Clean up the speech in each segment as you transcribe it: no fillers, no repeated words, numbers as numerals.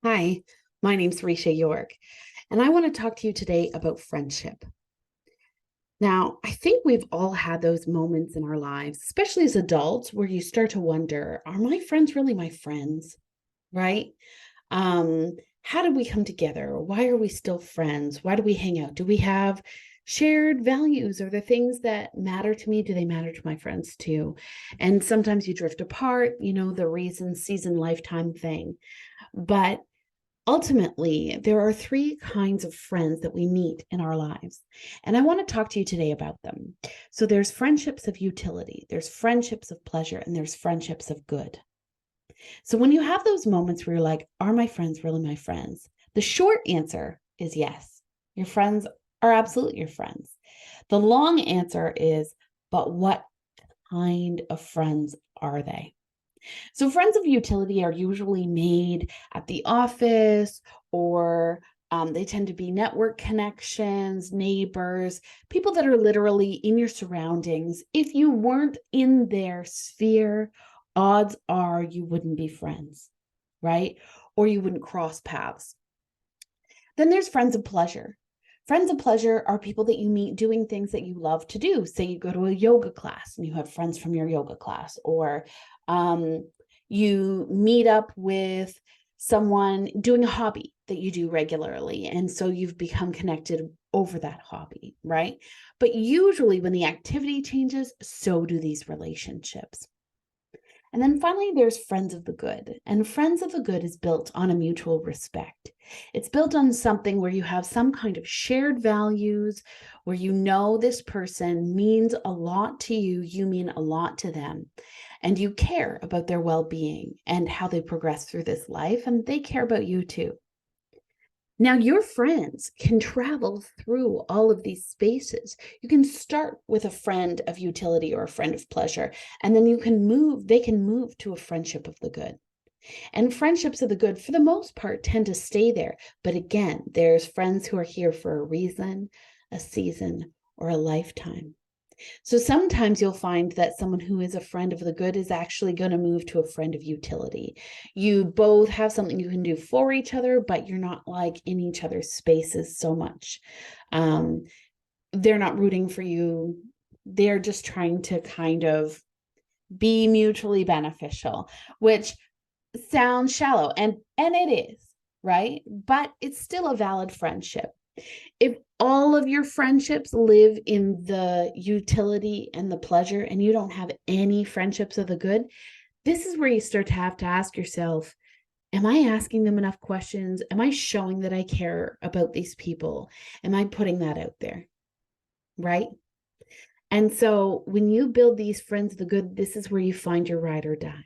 Hi, my name's Risha Yorke, and I want to talk to you today about friendship. Now, I think we've all had those moments in our lives, especially as adults, where you start to wonder, are my friends really my friends? Right? Um, how did we come together? Why are we still friends? Why do we hang out? Do we have shared values? Are the things that matter to me? Do they matter to my friends too? And sometimes you drift apart, the reason, season, lifetime thing. But ultimately, there are three kinds of friends that we meet in our lives. And I want to talk to you today about them. So there's friendships of utility, there's friendships of pleasure, and there's friendships of good. So when you have those moments where you're like, are my friends really my friends? The short answer is yes. Your friends are absolutely your friends. The long answer is, but what kind of friends are they? So friends of utility are usually made at the office or they tend to be network connections, neighbors, people that are literally in your surroundings. If you weren't in their sphere, odds are you wouldn't be friends, right? Or you wouldn't cross paths. Then there's friends of pleasure. Friends of pleasure are people that you meet doing things that you love to do. Say you go to a yoga class and you have friends from your yoga class, or um, you meet up with someone doing a hobby that you do regularly. And so you've become connected over that hobby, right? But usually when the activity changes, so do these relationships. And then finally, there's friends of the good. And friends of the good is built on a mutual respect. It's built on something where you have some kind of shared values, where you know this person means a lot to you, you mean a lot to them, and you care about their well being and how they progress through this life, and they care about you too. Now, your friends can travel through all of these spaces. You can start with a friend of utility or a friend of pleasure, and then they can move to a friendship of the good. And friendships of the good, for the most part, tend to stay there. But again, there's friends who are here for a reason, a season, or a lifetime. So sometimes you'll find that someone who is a friend of the good is actually going to move to a friend of utility. You both have something you can do for each other, but you're not like in each other's spaces so much. Um, they're not rooting for you. They're just trying to kind of be mutually beneficial, which sounds shallow, and it is, right? But it's still a valid friendship. If all of your friendships live in the utility and the pleasure, and you don't have any friendships of the good, this is where you start to have to ask yourself, am I asking them enough questions? Am I showing that I care about these people? Am I putting that out there? Right? And so when you build these friends of the good, this is where you find your ride or die.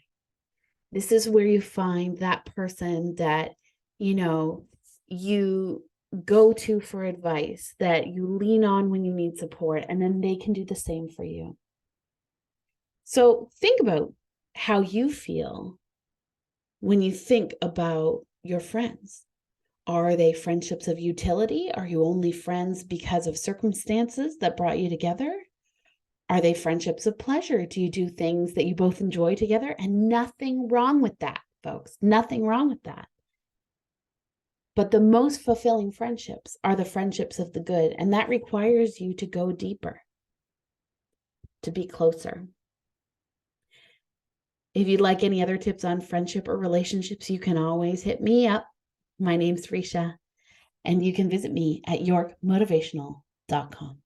This is where you find that person that, you know, you go to for advice, that you lean on when you need support, and then they can do the same for you. So think about how you feel when you think about your friends. Are they friendships of utility? Are you only friends because of circumstances that brought you together? Are they friendships of pleasure? Do you do things that you both enjoy together? And nothing wrong with that, folks. Nothing wrong with that. But the most fulfilling friendships are the friendships of the good. And that requires you to go deeper, to be closer. If you'd like any other tips on friendship or relationships, you can always hit me up. My name's Risha, and you can visit me at yorkemotivational.com.